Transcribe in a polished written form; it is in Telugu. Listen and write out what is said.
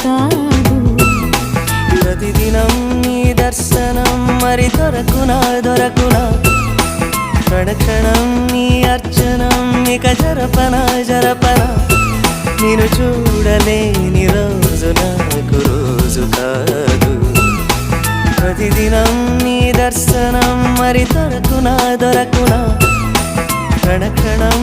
కాదు. ప్రతిదినం నీ దర్శనం మరి దొరకునా దొరకునా, క్షణక్షణం నీ అర్చనం ఇక జరపనా జరపనా, నేను చూడలేని రోజు నాకు రోజు కాదు. ప్రతిదినం నీ దర్శనం మరి దొరకునా దొరకునా, క్షణక్షణం